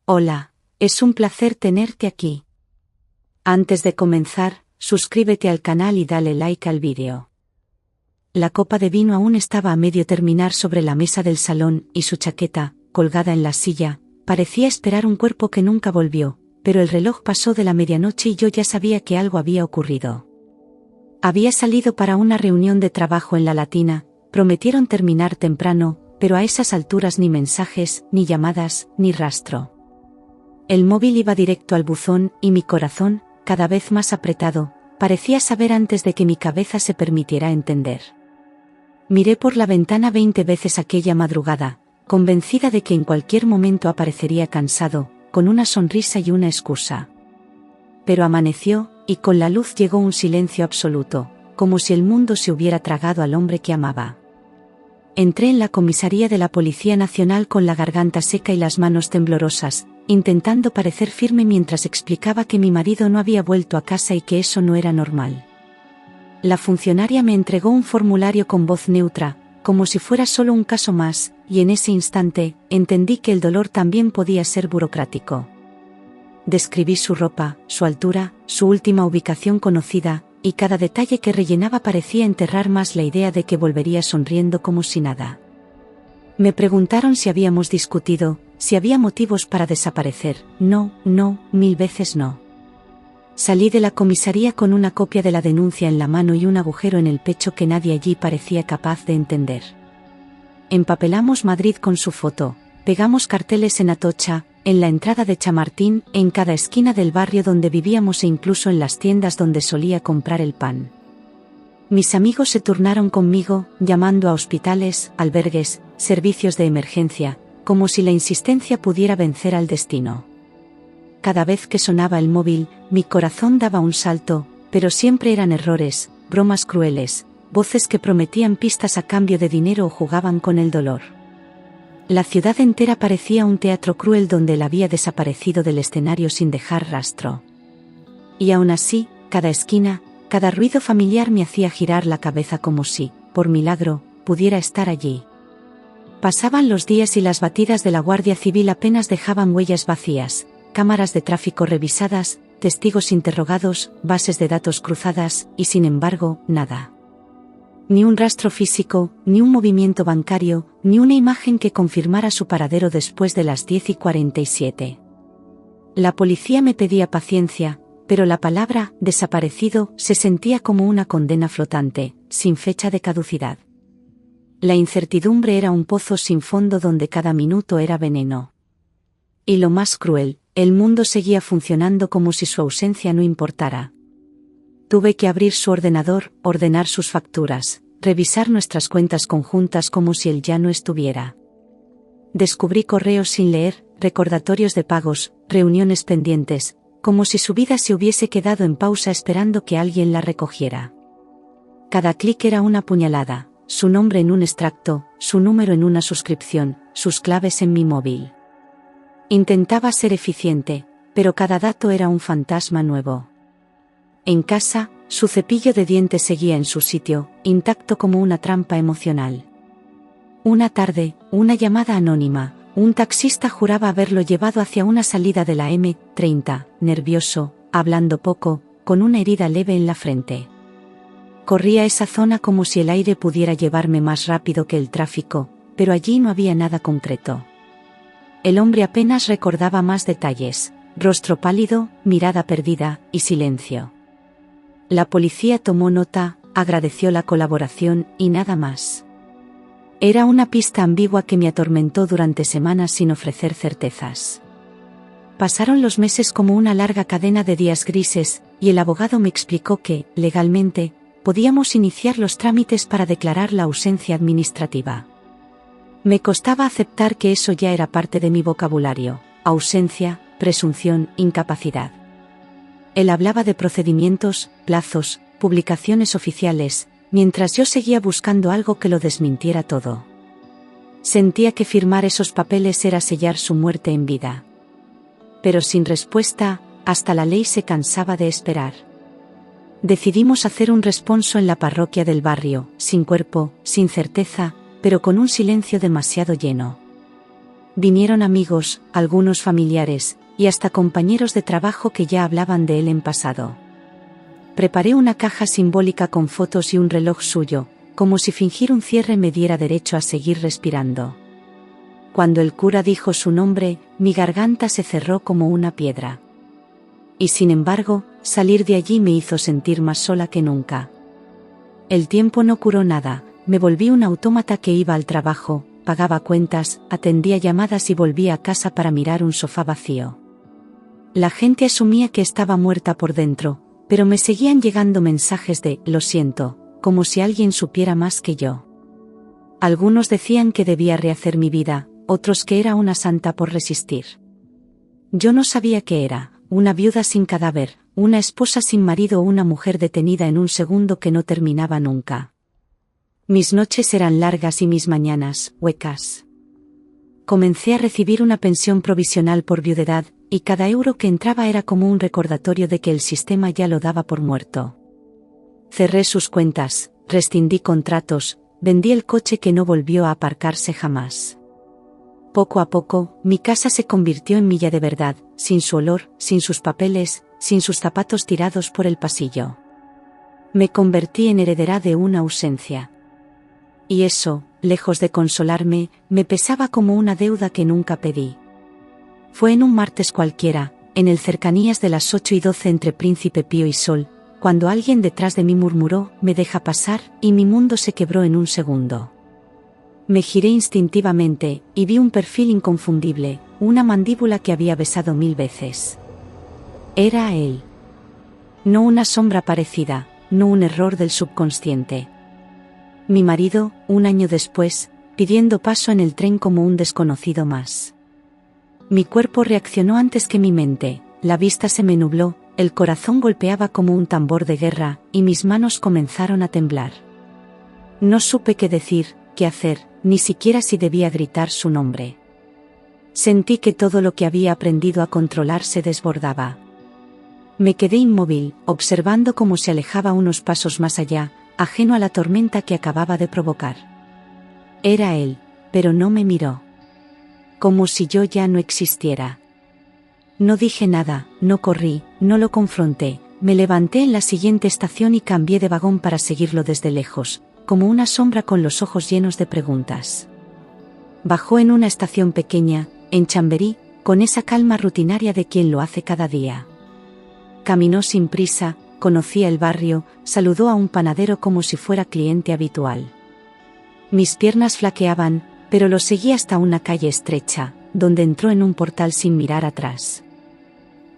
Hola, es un placer tenerte aquí. Antes de comenzar, suscríbete al canal y dale like al vídeo. La copa de vino aún estaba a medio terminar sobre la mesa del salón y su chaqueta, colgada en la silla, parecía esperar un cuerpo que nunca volvió, pero el reloj pasó de la medianoche y yo ya sabía que algo había ocurrido. Había salido para una reunión de trabajo en la Latina, prometieron terminar temprano, pero a esas alturas ni mensajes, ni llamadas, ni rastro. El móvil iba directo al buzón y mi corazón, cada vez más apretado, parecía saber antes de que mi cabeza se permitiera entender. Miré por la ventana 20 veces aquella madrugada, convencida de que en cualquier momento aparecería cansado, con una sonrisa y una excusa. Pero amaneció, y con la luz llegó un silencio absoluto, como si el mundo se hubiera tragado al hombre que amaba. Entré en la comisaría de la Policía Nacional con la garganta seca y las manos temblorosas, intentando parecer firme mientras explicaba que mi marido no había vuelto a casa y que eso no era normal. La funcionaria me entregó un formulario con voz neutra, como si fuera solo un caso más, y en ese instante, entendí que el dolor también podía ser burocrático. Describí su ropa, su altura, su última ubicación conocida, y cada detalle que rellenaba parecía enterrar más la idea de que volvería sonriendo como si nada. Me preguntaron si habíamos discutido, si había motivos para desaparecer. No, 1000 veces no. Salí de la comisaría con una copia de la denuncia en la mano y un agujero en el pecho que nadie allí parecía capaz de entender. Empapelamos Madrid con su foto, pegamos carteles en Atocha, en la entrada de Chamartín, en cada esquina del barrio donde vivíamos e incluso en las tiendas donde solía comprar el pan. Mis amigos se turnaron conmigo, llamando a hospitales, albergues, servicios de emergencia, como si la insistencia pudiera vencer al destino. Cada vez que sonaba el móvil, mi corazón daba un salto, pero siempre eran errores, bromas crueles, voces que prometían pistas a cambio de dinero o jugaban con el dolor. La ciudad entera parecía un teatro cruel donde él había desaparecido del escenario sin dejar rastro. Y aún así, cada esquina, cada ruido familiar me hacía girar la cabeza como si, por milagro, pudiera estar allí. Pasaban los días y las batidas de la Guardia Civil apenas dejaban huellas vacías, cámaras de tráfico revisadas, testigos interrogados, bases de datos cruzadas, y sin embargo, nada. Ni un rastro físico, ni un movimiento bancario, ni una imagen que confirmara su paradero después de las 10:47. La policía me pedía paciencia, pero la palabra desaparecido se sentía como una condena flotante, sin fecha de caducidad. La incertidumbre era un pozo sin fondo donde cada minuto era veneno. Y lo más cruel, el mundo seguía funcionando como si su ausencia no importara. Tuve que abrir su ordenador, ordenar sus facturas, revisar nuestras cuentas conjuntas como si él ya no estuviera. Descubrí correos sin leer, recordatorios de pagos, reuniones pendientes, como si su vida se hubiese quedado en pausa esperando que alguien la recogiera. Cada clic era una puñalada, su nombre en un extracto, su número en una suscripción, sus claves en mi móvil. Intentaba ser eficiente, pero cada dato era un fantasma nuevo. En casa, su cepillo de dientes seguía en su sitio, intacto como una trampa emocional. Una tarde, una llamada anónima, un taxista juraba haberlo llevado hacia una salida de la M30, nervioso, hablando poco, con una herida leve en la frente. Corrí a esa zona como si el aire pudiera llevarme más rápido que el tráfico, pero allí no había nada concreto. El hombre apenas recordaba más detalles, rostro pálido, mirada perdida, y silencio. La policía tomó nota, agradeció la colaboración, y nada más. Era una pista ambigua que me atormentó durante semanas sin ofrecer certezas. Pasaron los meses como una larga cadena de días grises, y el abogado me explicó que, legalmente, podíamos iniciar los trámites para declarar la ausencia administrativa. Me costaba aceptar que eso ya era parte de mi vocabulario: ausencia, presunción, incapacidad. Él hablaba de procedimientos, plazos, publicaciones oficiales, mientras yo seguía buscando algo que lo desmintiera todo. Sentía que firmar esos papeles era sellar su muerte en vida. Pero sin respuesta, hasta la ley se cansaba de esperar. Decidimos hacer un responso en la parroquia del barrio, sin cuerpo, sin certeza, pero con un silencio demasiado lleno. Vinieron amigos, algunos familiares, y hasta compañeros de trabajo que ya hablaban de él en pasado. Preparé una caja simbólica con fotos y un reloj suyo, como si fingir un cierre me diera derecho a seguir respirando. Cuando el cura dijo su nombre, mi garganta se cerró como una piedra. Y sin embargo, salir de allí me hizo sentir más sola que nunca. El tiempo no curó nada, me volví un autómata que iba al trabajo, pagaba cuentas, atendía llamadas y volvía a casa para mirar un sofá vacío. La gente asumía que estaba muerta por dentro, pero me seguían llegando mensajes de «lo siento», como si alguien supiera más que yo. Algunos decían que debía rehacer mi vida, otros que era una santa por resistir. Yo no sabía qué era, una viuda sin cadáver, una esposa sin marido o una mujer detenida en un segundo que no terminaba nunca. Mis noches eran largas y mis mañanas, huecas. Comencé a recibir una pensión provisional por viudedad, y cada euro que entraba era como un recordatorio de que el sistema ya lo daba por muerto. Cerré sus cuentas, rescindí contratos, vendí el coche que no volvió a aparcarse jamás. Poco a poco, mi casa se convirtió en milla de verdad, sin su olor, sin sus papeles, sin sus zapatos tirados por el pasillo. Me convertí en heredera de una ausencia. Y eso, lejos de consolarme, me pesaba como una deuda que nunca pedí. Fue en un martes cualquiera, en el cercanías de las 8:12 entre Príncipe Pío y Sol, cuando alguien detrás de mí murmuró, «me deja pasar», y mi mundo se quebró en un segundo. Me giré instintivamente, y vi un perfil inconfundible, una mandíbula que había besado 1000 veces. Era él. No una sombra parecida, no un error del subconsciente. Mi marido, un año después, pidiendo paso en el tren como un desconocido más. Mi cuerpo reaccionó antes que mi mente, la vista se me nubló, el corazón golpeaba como un tambor de guerra, y mis manos comenzaron a temblar. No supe qué decir, qué hacer, ni siquiera si debía gritar su nombre. Sentí que todo lo que había aprendido a controlar se desbordaba. Me quedé inmóvil, observando cómo se alejaba unos pasos más allá, ajeno a la tormenta que acababa de provocar. Era él, pero no me miró. Como si yo ya no existiera. No dije nada, no corrí, no lo confronté, me levanté en la siguiente estación y cambié de vagón para seguirlo desde lejos, como una sombra con los ojos llenos de preguntas. Bajó en una estación pequeña, en Chamberí, con esa calma rutinaria de quien lo hace cada día. Caminó sin prisa, conocía el barrio, saludó a un panadero como si fuera cliente habitual. Mis piernas flaqueaban, pero lo seguí hasta una calle estrecha, donde entró en un portal sin mirar atrás.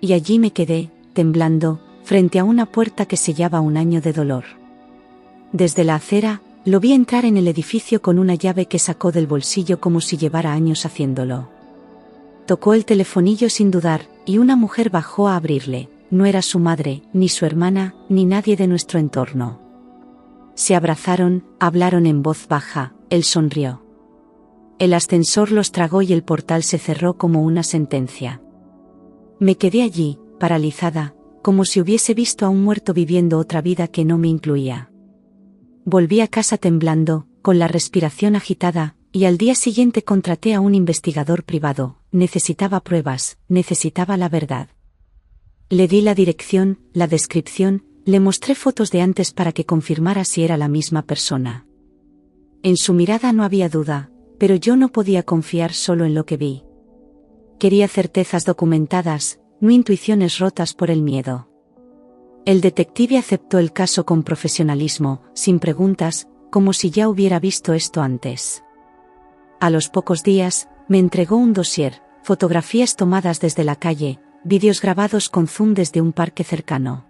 Y allí me quedé, temblando, frente a una puerta que sellaba un año de dolor. Desde la acera, lo vi entrar en el edificio con una llave que sacó del bolsillo como si llevara años haciéndolo. Tocó el telefonillo sin dudar, y una mujer bajó a abrirle. No era su madre, ni su hermana, ni nadie de nuestro entorno. Se abrazaron, hablaron en voz baja, él sonrió. El ascensor los tragó y el portal se cerró como una sentencia. Me quedé allí, paralizada, como si hubiese visto a un muerto viviendo otra vida que no me incluía. Volví a casa temblando, con la respiración agitada, y al día siguiente contraté a un investigador privado. Necesitaba pruebas, necesitaba la verdad. Le di la dirección, la descripción, le mostré fotos de antes para que confirmara si era la misma persona. En su mirada no había duda, pero yo no podía confiar solo en lo que vi. Quería certezas documentadas, no intuiciones rotas por el miedo. El detective aceptó el caso con profesionalismo, sin preguntas, como si ya hubiera visto esto antes. A los pocos días, me entregó un dossier, fotografías tomadas desde la calle, vídeos grabados con zoom desde un parque cercano.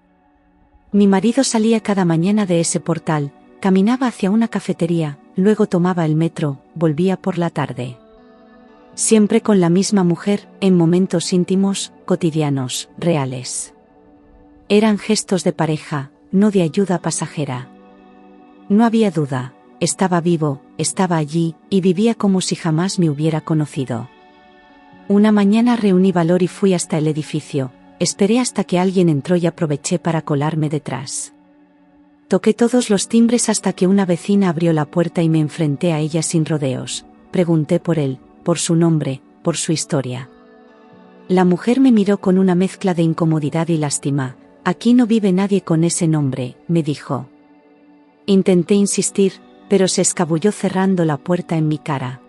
Mi marido salía cada mañana de ese portal, caminaba hacia una cafetería, luego tomaba el metro, volvía por la tarde. Siempre con la misma mujer, en momentos íntimos, cotidianos, reales. Eran gestos de pareja, no de ayuda pasajera. No había duda, estaba vivo, estaba allí, y vivía como si jamás me hubiera conocido. Una mañana reuní valor y fui hasta el edificio, esperé hasta que alguien entró y aproveché para colarme detrás. Toqué todos los timbres hasta que una vecina abrió la puerta y me enfrenté a ella sin rodeos. Pregunté por él, por su nombre, por su historia. La mujer me miró con una mezcla de incomodidad y lástima. Aquí no vive nadie con ese nombre, me dijo. Intenté insistir, pero se escabulló cerrando la puerta en mi cara.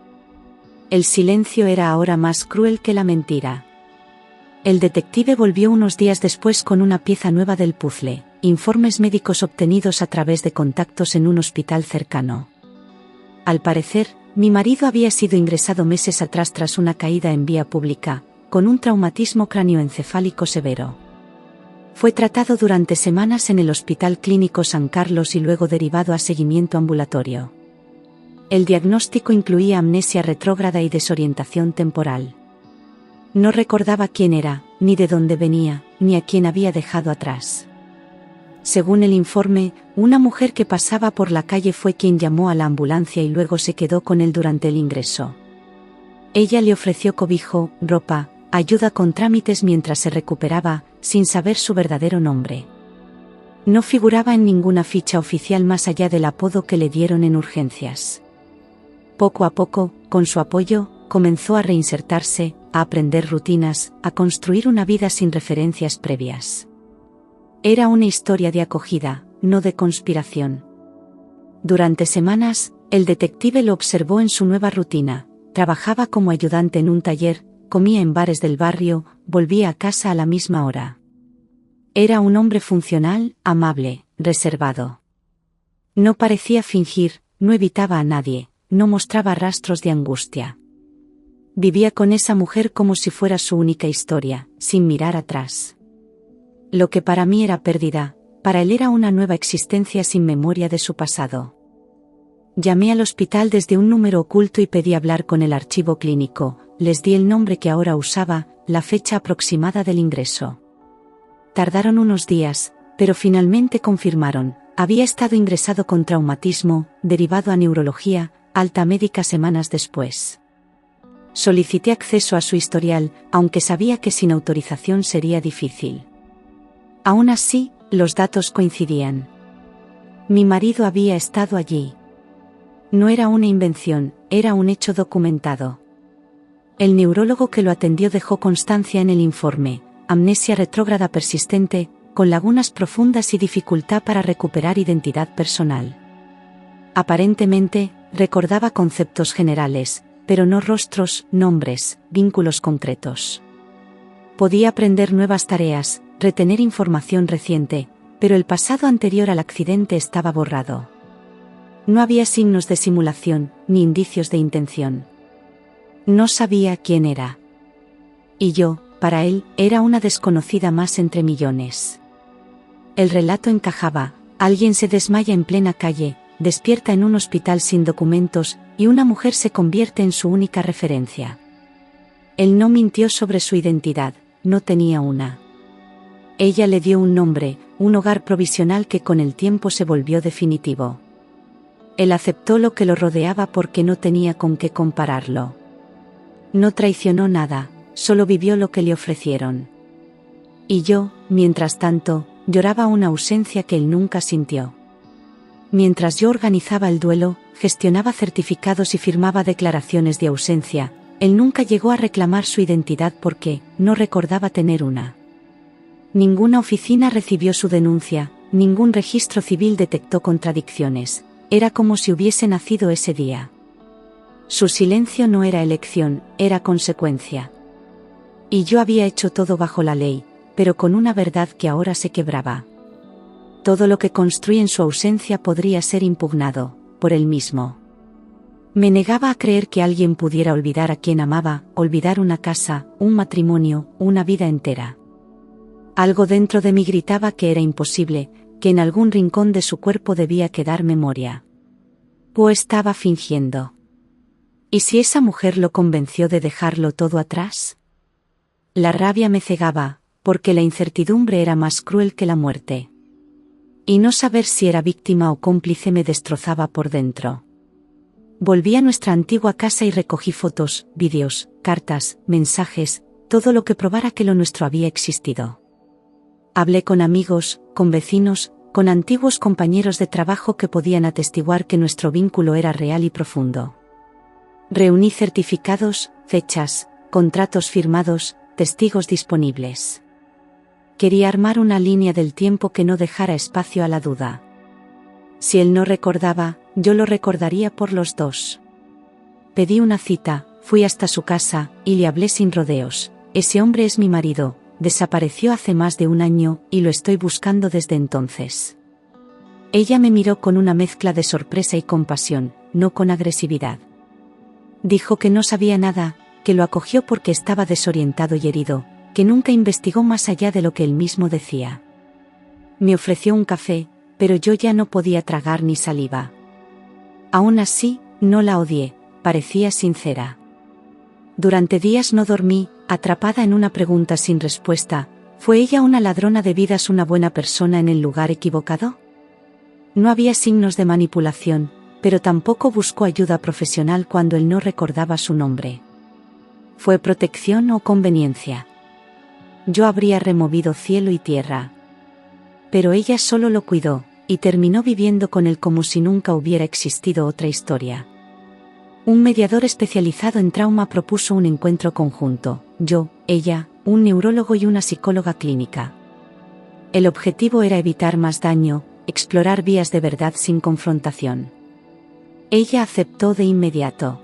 El silencio era ahora más cruel que la mentira. El detective volvió unos días después con una pieza nueva del puzzle, informes médicos obtenidos a través de contactos en un hospital cercano. Al parecer, mi marido había sido ingresado meses atrás tras una caída en vía pública, con un traumatismo cráneoencefálico severo. Fue tratado durante semanas en el Hospital Clínico San Carlos y luego derivado a seguimiento ambulatorio. El diagnóstico incluía amnesia retrógrada y desorientación temporal. No recordaba quién era, ni de dónde venía, ni a quién había dejado atrás. Según el informe, una mujer que pasaba por la calle fue quien llamó a la ambulancia y luego se quedó con él durante el ingreso. Ella le ofreció cobijo, ropa, ayuda con trámites mientras se recuperaba, sin saber su verdadero nombre. No figuraba en ninguna ficha oficial más allá del apodo que le dieron en urgencias. Poco a poco, con su apoyo, comenzó a reinsertarse, a aprender rutinas, a construir una vida sin referencias previas. Era una historia de acogida, no de conspiración. Durante semanas, el detective lo observó en su nueva rutina. Trabajaba como ayudante en un taller, comía en bares del barrio, volvía a casa a la misma hora. Era un hombre funcional, amable, reservado. No parecía fingir, no evitaba a nadie, no mostraba rastros de angustia. Vivía con esa mujer como si fuera su única historia, sin mirar atrás. Lo que para mí era pérdida, para él era una nueva existencia sin memoria de su pasado. Llamé al hospital desde un número oculto y pedí hablar con el archivo clínico, les di el nombre que ahora usaba, la fecha aproximada del ingreso. Tardaron unos días, pero finalmente confirmaron, había estado ingresado con traumatismo, derivado a neurología, alta médica semanas después. Solicité acceso a su historial, aunque sabía que sin autorización sería difícil. Aún así, los datos coincidían. Mi marido había estado allí. No era una invención, era un hecho documentado. El neurólogo que lo atendió dejó constancia en el informe, amnesia retrógrada persistente, con lagunas profundas y dificultad para recuperar identidad personal. Aparentemente, recordaba conceptos generales, pero no rostros, nombres, vínculos concretos. Podía aprender nuevas tareas, retener información reciente, pero el pasado anterior al accidente estaba borrado. No había signos de simulación, ni indicios de intención. No sabía quién era. Y yo, para él, era una desconocida más entre millones. El relato encajaba, alguien se desmaya en plena calle, despierta en un hospital sin documentos, y una mujer se convierte en su única referencia. Él no mintió sobre su identidad, no tenía una. Ella le dio un nombre, un hogar provisional que con el tiempo se volvió definitivo. Él aceptó lo que lo rodeaba porque no tenía con qué compararlo. No traicionó nada, solo vivió lo que le ofrecieron. Y yo, mientras tanto, lloraba una ausencia que él nunca sintió. Mientras yo organizaba el duelo, gestionaba certificados y firmaba declaraciones de ausencia, él nunca llegó a reclamar su identidad porque no recordaba tener una. Ninguna oficina recibió su denuncia, ningún registro civil detectó contradicciones, era como si hubiese nacido ese día. Su silencio no era elección, era consecuencia. Y yo había hecho todo bajo la ley, pero con una verdad que ahora se quebraba. Todo lo que construí en su ausencia podría ser impugnado, por él mismo. Me negaba a creer que alguien pudiera olvidar a quien amaba, olvidar una casa, un matrimonio, una vida entera. Algo dentro de mí gritaba que era imposible, que en algún rincón de su cuerpo debía quedar memoria. ¿O estaba fingiendo? ¿Y si esa mujer lo convenció de dejarlo todo atrás? La rabia me cegaba, porque la incertidumbre era más cruel que la muerte. Y no saber si era víctima o cómplice me destrozaba por dentro. Volví a nuestra antigua casa y recogí fotos, vídeos, cartas, mensajes, todo lo que probara que lo nuestro había existido. Hablé con amigos, con vecinos, con antiguos compañeros de trabajo que podían atestiguar que nuestro vínculo era real y profundo. Reuní certificados, fechas, contratos firmados, testigos disponibles. Quería armar una línea del tiempo que no dejara espacio a la duda. Si él no recordaba, yo lo recordaría por los dos. Pedí una cita, fui hasta su casa, y le hablé sin rodeos. Ese hombre es mi marido, desapareció hace más de un año, y lo estoy buscando desde entonces. Ella me miró con una mezcla de sorpresa y compasión, no con agresividad. Dijo que no sabía nada, que lo acogió porque estaba desorientado y herido, que nunca investigó más allá de lo que él mismo decía. Me ofreció un café, pero yo ya no podía tragar ni saliva. Aún así, no la odié, parecía sincera. Durante días no dormí, atrapada en una pregunta sin respuesta: ¿fue ella una ladrona de vidas, una buena persona en el lugar equivocado? No había signos de manipulación, pero tampoco buscó ayuda profesional cuando él no recordaba su nombre. ¿Fue protección o conveniencia? Yo habría removido cielo y tierra. Pero ella solo lo cuidó, y terminó viviendo con él como si nunca hubiera existido otra historia. Un mediador especializado en trauma propuso un encuentro conjunto: yo, ella, un neurólogo y una psicóloga clínica. El objetivo era evitar más daño, explorar vías de verdad sin confrontación. Ella aceptó de inmediato.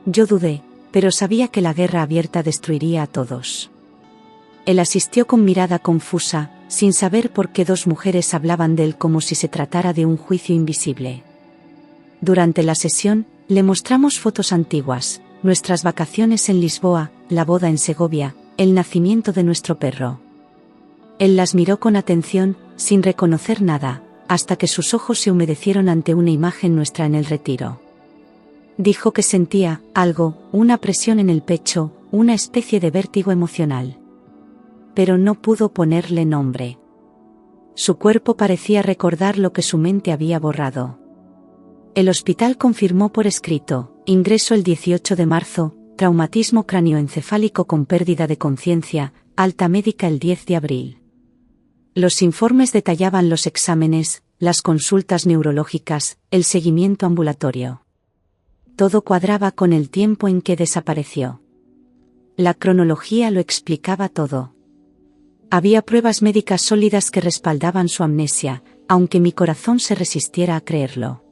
Yo dudé, pero sabía que la guerra abierta destruiría a todos. Él asistió con mirada confusa, sin saber por qué dos mujeres hablaban de él como si se tratara de un juicio invisible. Durante la sesión, le mostramos fotos antiguas, nuestras vacaciones en Lisboa, la boda en Segovia, el nacimiento de nuestro perro. Él las miró con atención, sin reconocer nada, hasta que sus ojos se humedecieron ante una imagen nuestra en el retiro. Dijo que sentía algo, una presión en el pecho, una especie de vértigo emocional. Pero no pudo ponerle nombre. Su cuerpo parecía recordar lo que su mente había borrado. El hospital confirmó por escrito: ingreso el 18 de marzo, traumatismo cráneoencefálico con pérdida de conciencia, alta médica el 10 de abril. Los informes detallaban los exámenes, las consultas neurológicas, el seguimiento ambulatorio. Todo cuadraba con el tiempo en que desapareció. La cronología lo explicaba todo. Había pruebas médicas sólidas que respaldaban su amnesia, aunque mi corazón se resistiera a creerlo.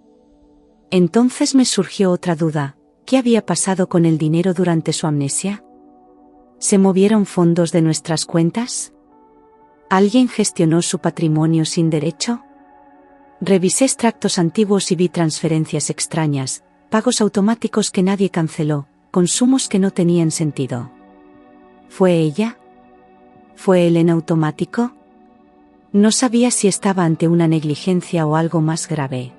Entonces me surgió otra duda: ¿qué había pasado con el dinero durante su amnesia? ¿Se movieron fondos de nuestras cuentas? ¿Alguien gestionó su patrimonio sin derecho? Revisé extractos antiguos y vi transferencias extrañas, pagos automáticos que nadie canceló, consumos que no tenían sentido. ¿Fue ella? ¿Fue él en automático? No sabía si estaba ante una negligencia o algo más grave.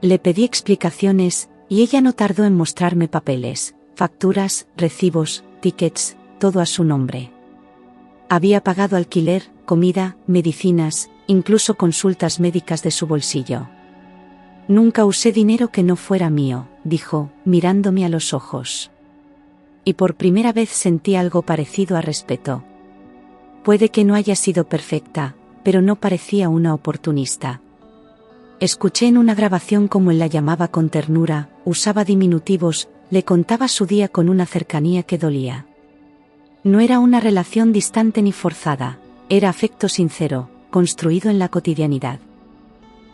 Le pedí explicaciones, y ella no tardó en mostrarme papeles, facturas, recibos, tickets, todo a su nombre. Había pagado alquiler, comida, medicinas, incluso consultas médicas de su bolsillo. Nunca usé dinero que no fuera mío, dijo, mirándome a los ojos. Y por primera vez sentí algo parecido a respeto. Puede que no haya sido perfecta, pero no parecía una oportunista. Escuché en una grabación cómo él la llamaba con ternura, usaba diminutivos, le contaba su día con una cercanía que dolía. No era una relación distante ni forzada, era afecto sincero, construido en la cotidianidad.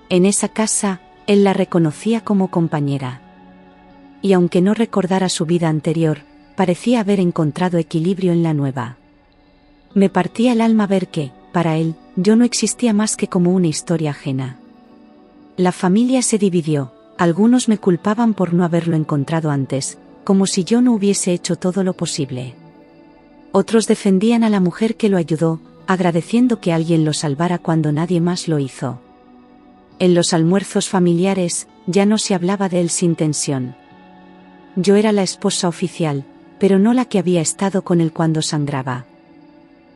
En esa casa, él la reconocía como compañera. Y aunque no recordara su vida anterior, parecía haber encontrado equilibrio en la nueva. Me partía el alma ver que, para él, yo no existía más que como una historia ajena. La familia se dividió, algunos me culpaban por no haberlo encontrado antes, como si yo no hubiese hecho todo lo posible. Otros defendían a la mujer que lo ayudó, agradeciendo que alguien lo salvara cuando nadie más lo hizo. En los almuerzos familiares, ya no se hablaba de él sin tensión. Yo era la esposa oficial, pero no la que había estado con él cuando sangraba.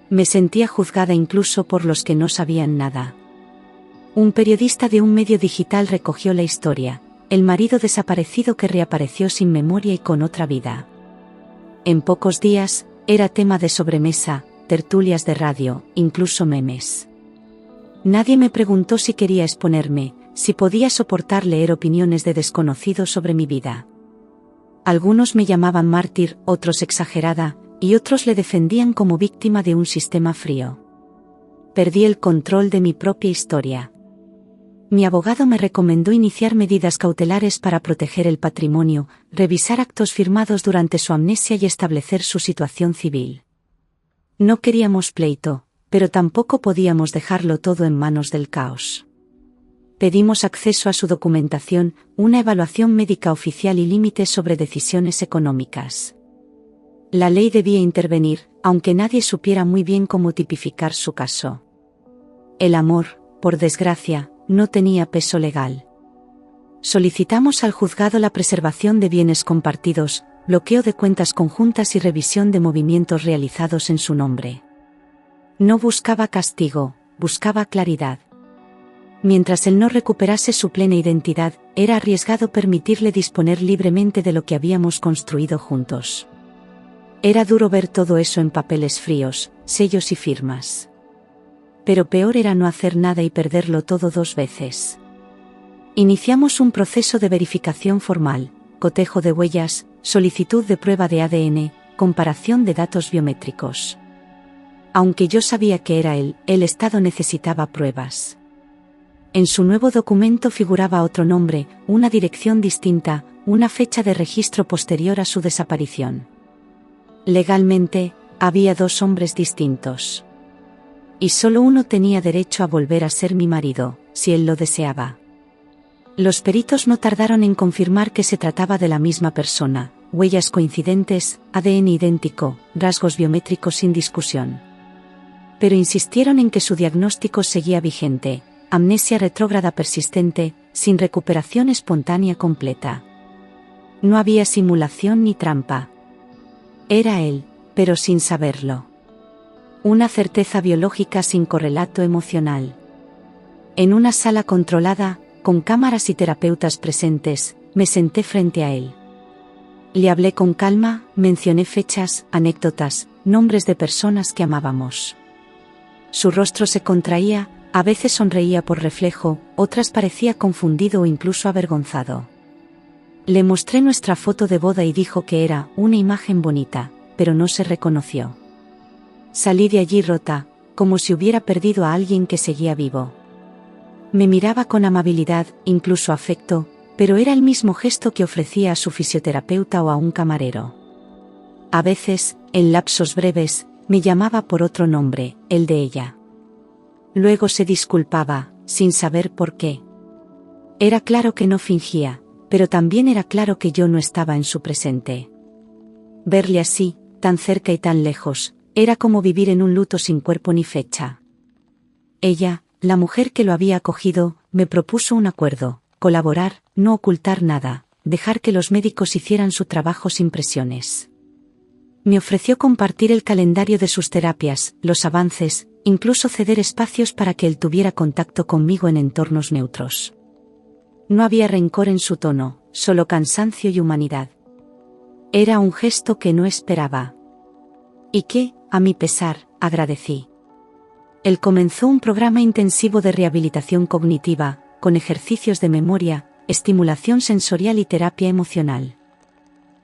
Me sentía juzgada incluso por los que no sabían nada. Un periodista de un medio digital recogió la historia: el marido desaparecido que reapareció sin memoria y con otra vida. En pocos días, era tema de sobremesa, tertulias de radio, incluso memes. Nadie me preguntó si quería exponerme, si podía soportar leer opiniones de desconocidos sobre mi vida. Algunos me llamaban mártir, otros exagerada, y otros le defendían como víctima de un sistema frío. Perdí el control de mi propia historia. Mi abogado me recomendó iniciar medidas cautelares para proteger el patrimonio, revisar actos firmados durante su amnesia y establecer su situación civil. No queríamos pleito, pero tampoco podíamos dejarlo todo en manos del caos. Pedimos acceso a su documentación, una evaluación médica oficial y límites sobre decisiones económicas. La ley debía intervenir, aunque nadie supiera muy bien cómo tipificar su caso. El amor, por desgracia, no tenía peso legal. Solicitamos al juzgado la preservación de bienes compartidos, bloqueo de cuentas conjuntas y revisión de movimientos realizados en su nombre. No buscaba castigo, buscaba claridad. Mientras él no recuperase su plena identidad, era arriesgado permitirle disponer libremente de lo que habíamos construido juntos. Era duro ver todo eso en papeles fríos, sellos y firmas. Pero peor era no hacer nada y perderlo todo 2 veces. Iniciamos un proceso de verificación formal, cotejo de huellas, solicitud de prueba de ADN, comparación de datos biométricos. Aunque yo sabía que era él, el Estado necesitaba pruebas. En su nuevo documento figuraba otro nombre, una dirección distinta, una fecha de registro posterior a su desaparición. Legalmente, había 2 hombres distintos. Y solo uno tenía derecho a volver a ser mi marido, si él lo deseaba. Los peritos no tardaron en confirmar que se trataba de la misma persona, huellas coincidentes, ADN idéntico, rasgos biométricos sin discusión. Pero insistieron en que su diagnóstico seguía vigente, amnesia retrógrada persistente, sin recuperación espontánea completa. No había simulación ni trampa. Era él, pero sin saberlo. Una certeza biológica sin correlato emocional. En una sala controlada, con cámaras y terapeutas presentes, me senté frente a él. Le hablé con calma, mencioné fechas, anécdotas, nombres de personas que amábamos. Su rostro se contraía, a veces sonreía por reflejo, otras parecía confundido o incluso avergonzado. Le mostré nuestra foto de boda y dijo que era una imagen bonita, pero no se reconoció. Salí de allí rota, como si hubiera perdido a alguien que seguía vivo. Me miraba con amabilidad, incluso afecto, pero era el mismo gesto que ofrecía a su fisioterapeuta o a un camarero. A veces, en lapsos breves, me llamaba por otro nombre, el de ella. Luego se disculpaba, sin saber por qué. Era claro que no fingía, pero también era claro que yo no estaba en su presente. Verle así, tan cerca y tan lejos, era como vivir en un luto sin cuerpo ni fecha. Ella, la mujer que lo había acogido, me propuso un acuerdo: colaborar, no ocultar nada, dejar que los médicos hicieran su trabajo sin presiones. Me ofreció compartir el calendario de sus terapias, los avances, incluso ceder espacios para que él tuviera contacto conmigo en entornos neutros. No había rencor en su tono, solo cansancio y humanidad. Era un gesto que no esperaba. Y que, a mi pesar, agradecí. Él comenzó un programa intensivo de rehabilitación cognitiva, con ejercicios de memoria, estimulación sensorial y terapia emocional.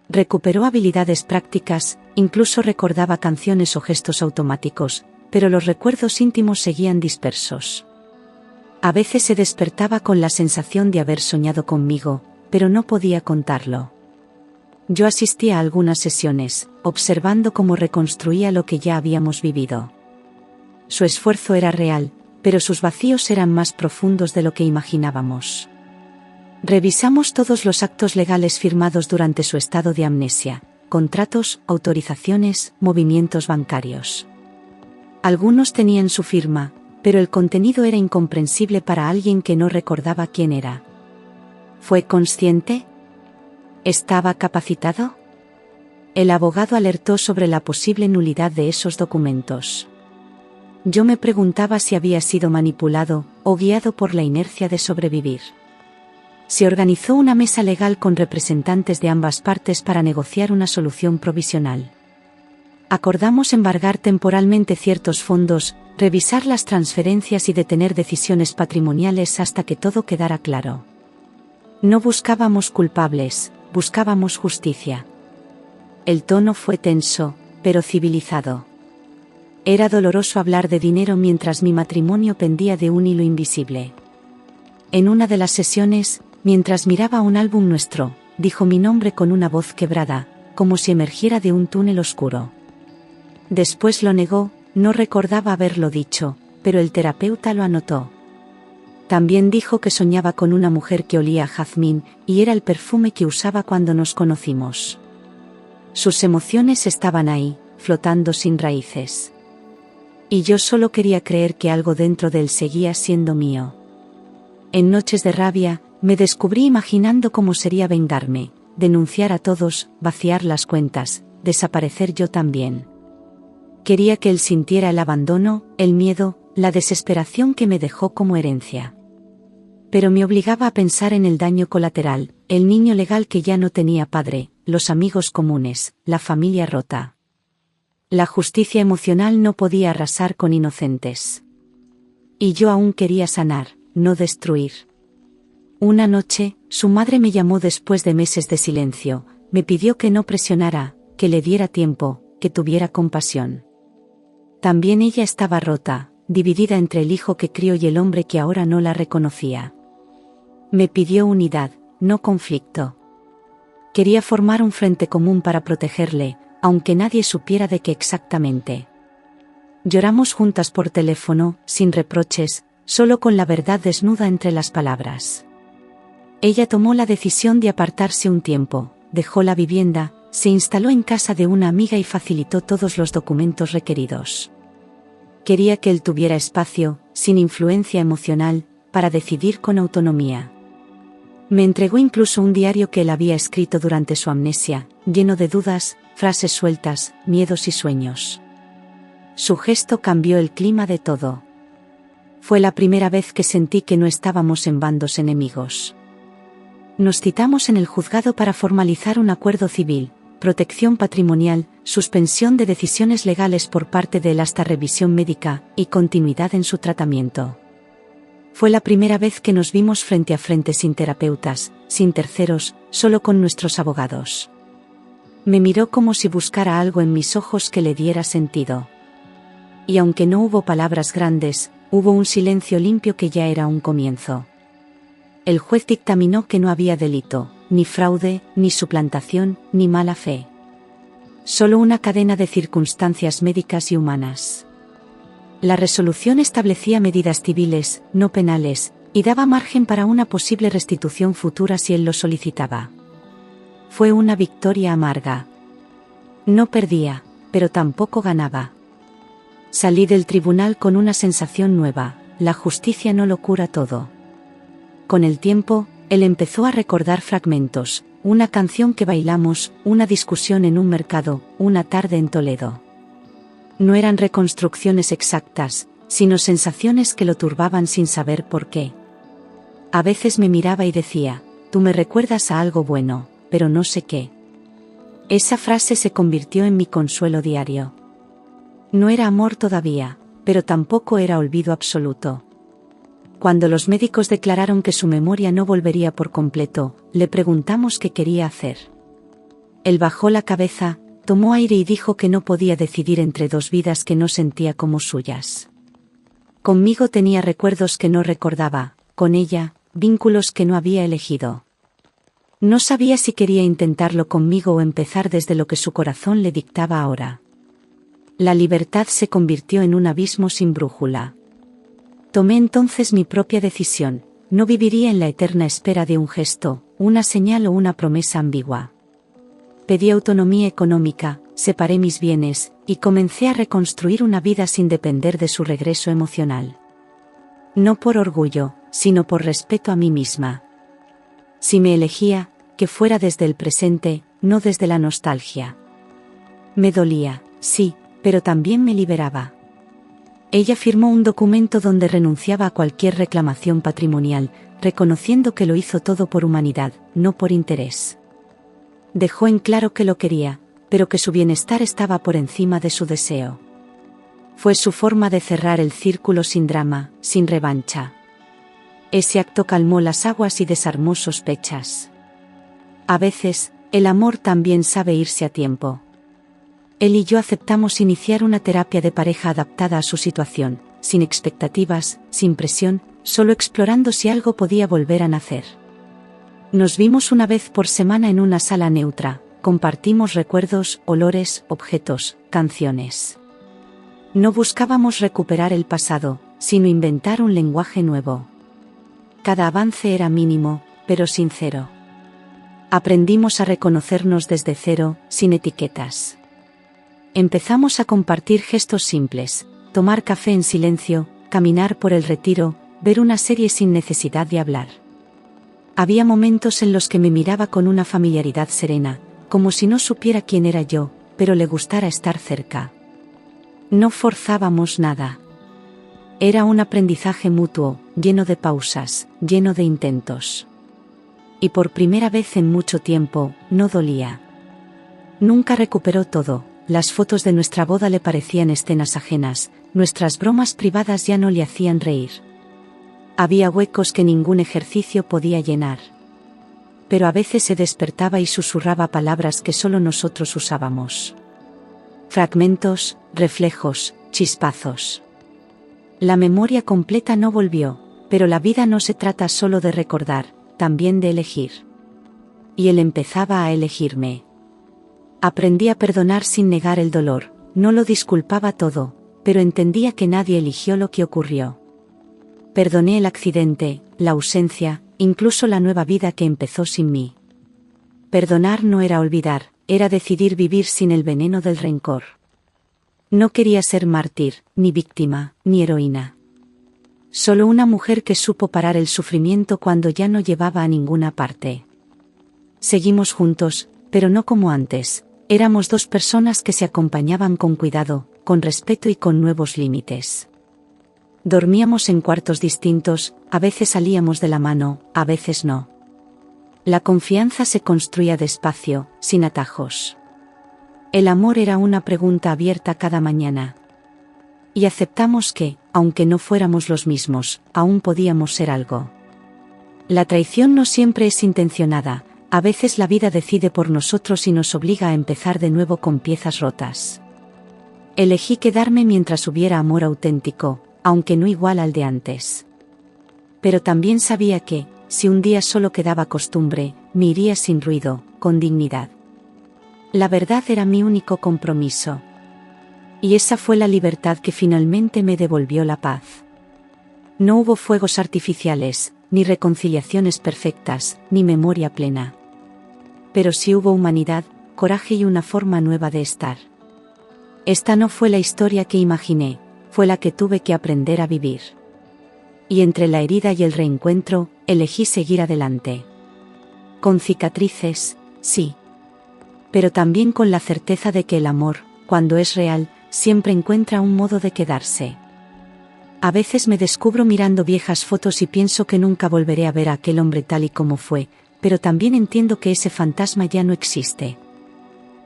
Recuperó habilidades prácticas, incluso recordaba canciones o gestos automáticos, pero los recuerdos íntimos seguían dispersos. A veces se despertaba con la sensación de haber soñado conmigo, pero no podía contarlo. Yo asistía a algunas sesiones, observando cómo reconstruía lo que ya habíamos vivido. Su esfuerzo era real, pero sus vacíos eran más profundos de lo que imaginábamos. Revisamos todos los actos legales firmados durante su estado de amnesia: contratos, autorizaciones, movimientos bancarios. Algunos tenían su firma, pero el contenido era incomprensible para alguien que no recordaba quién era. ¿Fue consciente? ¿Estaba capacitado? El abogado alertó sobre la posible nulidad de esos documentos. Yo me preguntaba si había sido manipulado o guiado por la inercia de sobrevivir. Se organizó una mesa legal con representantes de ambas partes para negociar una solución provisional. Acordamos embargar temporalmente ciertos fondos, revisar las transferencias y detener decisiones patrimoniales hasta que todo quedara claro. No buscábamos culpables, buscábamos justicia. El tono fue tenso, pero civilizado. Era doloroso hablar de dinero mientras mi matrimonio pendía de un hilo invisible. En una de las sesiones, mientras miraba un álbum nuestro, dijo mi nombre con una voz quebrada, como si emergiera de un túnel oscuro. Después lo negó, no recordaba haberlo dicho, pero el terapeuta lo anotó. También dijo que soñaba con una mujer que olía a jazmín, y era el perfume que usaba cuando nos conocimos. Sus emociones estaban ahí, flotando sin raíces. Y yo solo quería creer que algo dentro de él seguía siendo mío. En noches de rabia, me descubrí imaginando cómo sería vengarme, denunciar a todos, vaciar las cuentas, desaparecer yo también. Quería que él sintiera el abandono, el miedo, la desesperación que me dejó como herencia. Pero me obligaba a pensar en el daño colateral, el niño legal que ya no tenía padre, los amigos comunes, la familia rota. La justicia emocional no podía arrasar con inocentes. Y yo aún quería sanar, no destruir. Una noche, su madre me llamó después de meses de silencio, me pidió que no presionara, que le diera tiempo, que tuviera compasión. También ella estaba rota, dividida entre el hijo que crió y el hombre que ahora no la reconocía. Me pidió unidad, no conflicto. Quería formar un frente común para protegerle, aunque nadie supiera de qué exactamente. Lloramos juntas por teléfono, sin reproches, solo con la verdad desnuda entre las palabras. Ella tomó la decisión de apartarse un tiempo, dejó la vivienda, se instaló en casa de una amiga y facilitó todos los documentos requeridos. Quería que él tuviera espacio, sin influencia emocional, para decidir con autonomía. Me entregó incluso un diario que él había escrito durante su amnesia, lleno de dudas, frases sueltas, miedos y sueños. Su gesto cambió el clima de todo. Fue la primera vez que sentí que no estábamos en bandos enemigos. Nos citamos en el juzgado para formalizar un acuerdo civil, protección patrimonial, suspensión de decisiones legales por parte de él hasta revisión médica, y continuidad en su tratamiento. Fue la primera vez que nos vimos frente a frente sin terapeutas, sin terceros, solo con nuestros abogados. Me miró como si buscara algo en mis ojos que le diera sentido. Y aunque no hubo palabras grandes, hubo un silencio limpio que ya era un comienzo. El juez dictaminó que no había delito, ni fraude, ni suplantación, ni mala fe. Solo una cadena de circunstancias médicas y humanas. La resolución establecía medidas civiles, no penales, y daba margen para una posible restitución futura si él lo solicitaba. Fue una victoria amarga. No perdía, pero tampoco ganaba. Salí del tribunal con una sensación nueva: la justicia no lo cura todo. Con el tiempo, él empezó a recordar fragmentos: una canción que bailamos, una discusión en un mercado, una tarde en Toledo. No eran reconstrucciones exactas, sino sensaciones que lo turbaban sin saber por qué. A veces me miraba y decía: tú me recuerdas a algo bueno, pero no sé qué. Esa frase se convirtió en mi consuelo diario. No era amor todavía, pero tampoco era olvido absoluto. Cuando los médicos declararon que su memoria no volvería por completo, le preguntamos qué quería hacer. Él bajó la cabeza, tomó aire y dijo que no podía decidir entre dos vidas que no sentía como suyas. Conmigo tenía recuerdos que no recordaba, con ella, vínculos que no había elegido. No sabía si quería intentarlo conmigo o empezar desde lo que su corazón le dictaba ahora. La libertad se convirtió en un abismo sin brújula. Tomé entonces mi propia decisión: no viviría en la eterna espera de un gesto, una señal o una promesa ambigua. Pedí autonomía económica, separé mis bienes, y comencé a reconstruir una vida sin depender de su regreso emocional. No por orgullo, sino por respeto a mí misma. Si me elegía, que fuera desde el presente, no desde la nostalgia. Me dolía, sí, pero también me liberaba. Ella firmó un documento donde renunciaba a cualquier reclamación patrimonial, reconociendo que lo hizo todo por humanidad, no por interés. Dejó en claro que lo quería, pero que su bienestar estaba por encima de su deseo. Fue su forma de cerrar el círculo sin drama, sin revancha. Ese acto calmó las aguas y desarmó sospechas. A veces, el amor también sabe irse a tiempo. Él y yo aceptamos iniciar una terapia de pareja adaptada a su situación, sin expectativas, sin presión, solo explorando si algo podía volver a nacer. Nos vimos una vez por semana en una sala neutra, compartimos recuerdos, olores, objetos, canciones. No buscábamos recuperar el pasado, sino inventar un lenguaje nuevo. Cada avance era mínimo, pero sincero. Aprendimos a reconocernos desde cero, sin etiquetas. Empezamos a compartir gestos simples, tomar café en silencio, caminar por el retiro, ver una serie sin necesidad de hablar. Había momentos en los que me miraba con una familiaridad serena, como si no supiera quién era yo, pero le gustara estar cerca. No forzábamos nada. Era un aprendizaje mutuo, lleno de pausas, lleno de intentos. Y por primera vez en mucho tiempo, no dolía. Nunca recuperó todo, las fotos de nuestra boda le parecían escenas ajenas, nuestras bromas privadas ya no le hacían reír. Había huecos que ningún ejercicio podía llenar. Pero a veces se despertaba y susurraba palabras que solo nosotros usábamos. Fragmentos, reflejos, chispazos. La memoria completa no volvió, pero la vida no se trata solo de recordar, también de elegir. Y él empezaba a elegirme. Aprendí a perdonar sin negar el dolor, no lo disculpaba todo, pero entendía que nadie eligió lo que ocurrió. Perdoné el accidente, la ausencia, incluso la nueva vida que empezó sin mí. Perdonar no era olvidar, era decidir vivir sin el veneno del rencor. No quería ser mártir, ni víctima, ni heroína. Solo una mujer que supo parar el sufrimiento cuando ya no llevaba a ninguna parte. Seguimos juntos, pero no como antes, éramos dos personas que se acompañaban con cuidado, con respeto y con nuevos límites. Dormíamos en cuartos distintos, a veces salíamos de la mano, a veces no. La confianza se construía despacio, sin atajos. El amor era una pregunta abierta cada mañana. Y aceptamos que, aunque no fuéramos los mismos, aún podíamos ser algo. La traición no siempre es intencionada, a veces la vida decide por nosotros y nos obliga a empezar de nuevo con piezas rotas. Elegí quedarme mientras hubiera amor auténtico, aunque no igual al de antes. Pero también sabía que, si un día solo quedaba costumbre, me iría sin ruido, con dignidad. La verdad era mi único compromiso. Y esa fue la libertad que finalmente me devolvió la paz. No hubo fuegos artificiales, ni reconciliaciones perfectas, ni memoria plena. Pero sí hubo humanidad, coraje y una forma nueva de estar. Esta no fue la historia que imaginé, fue la que tuve que aprender a vivir. Y entre la herida y el reencuentro, elegí seguir adelante. Con cicatrices, sí. Pero también con la certeza de que el amor, cuando es real, siempre encuentra un modo de quedarse. A veces me descubro mirando viejas fotos y pienso que nunca volveré a ver a aquel hombre tal y como fue, pero también entiendo que ese fantasma ya no existe.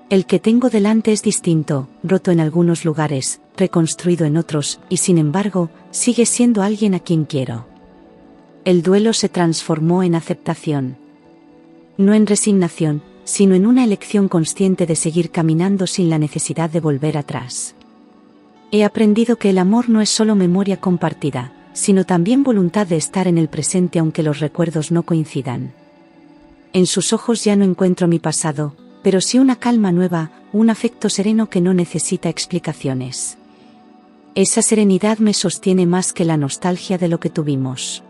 El que tengo delante es distinto, roto en algunos lugares, reconstruido en otros, y sin embargo, sigue siendo alguien a quien quiero. El duelo se transformó en aceptación. No en resignación, sino en una elección consciente de seguir caminando sin la necesidad de volver atrás. He aprendido que el amor no es solo memoria compartida, sino también voluntad de estar en el presente aunque los recuerdos no coincidan. En sus ojos ya no encuentro mi pasado, pero sí una calma nueva, un afecto sereno que no necesita explicaciones. Esa serenidad me sostiene más que la nostalgia de lo que tuvimos.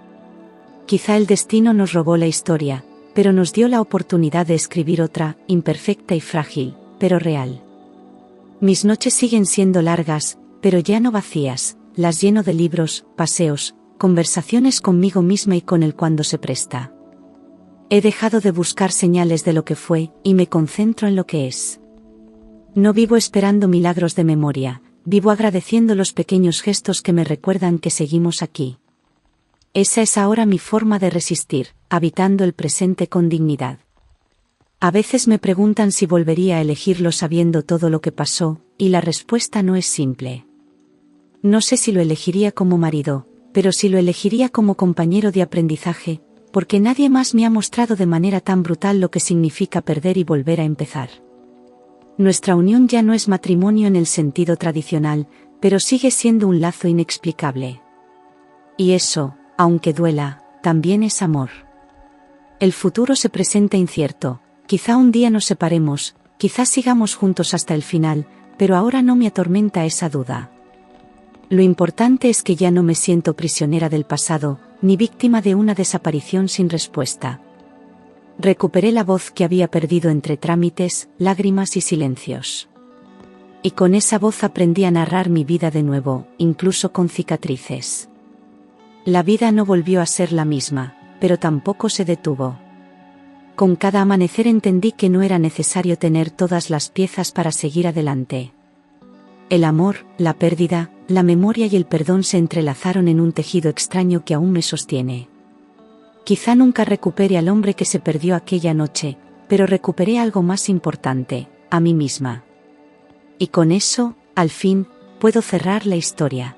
Quizá el destino nos robó la historia, pero nos dio la oportunidad de escribir otra, imperfecta y frágil, pero real. Mis noches siguen siendo largas, pero ya no vacías, las lleno de libros, paseos, conversaciones conmigo misma y con el cuando se presta. He dejado de buscar señales de lo que fue, y me concentro en lo que es. No vivo esperando milagros de memoria, vivo agradeciendo los pequeños gestos que me recuerdan que seguimos aquí. Esa es ahora mi forma de resistir, habitando el presente con dignidad. A veces me preguntan si volvería a elegirlo sabiendo todo lo que pasó, y la respuesta no es simple. No sé si lo elegiría como marido, pero sí lo elegiría como compañero de aprendizaje, porque nadie más me ha mostrado de manera tan brutal lo que significa perder y volver a empezar. Nuestra unión ya no es matrimonio en el sentido tradicional, pero sigue siendo un lazo inexplicable. Y eso, aunque duela, también es amor. El futuro se presenta incierto, quizá un día nos separemos, quizá sigamos juntos hasta el final, pero ahora no me atormenta esa duda. Lo importante es que ya no me siento prisionera del pasado, ni víctima de una desaparición sin respuesta. Recuperé la voz que había perdido entre trámites, lágrimas y silencios. Y con esa voz aprendí a narrar mi vida de nuevo, incluso con cicatrices. La vida no volvió a ser la misma, pero tampoco se detuvo. Con cada amanecer entendí que no era necesario tener todas las piezas para seguir adelante. El amor, la pérdida, la memoria y el perdón se entrelazaron en un tejido extraño que aún me sostiene. Quizá nunca recupere al hombre que se perdió aquella noche, pero recuperé algo más importante, a mí misma. Y con eso, al fin, puedo cerrar la historia.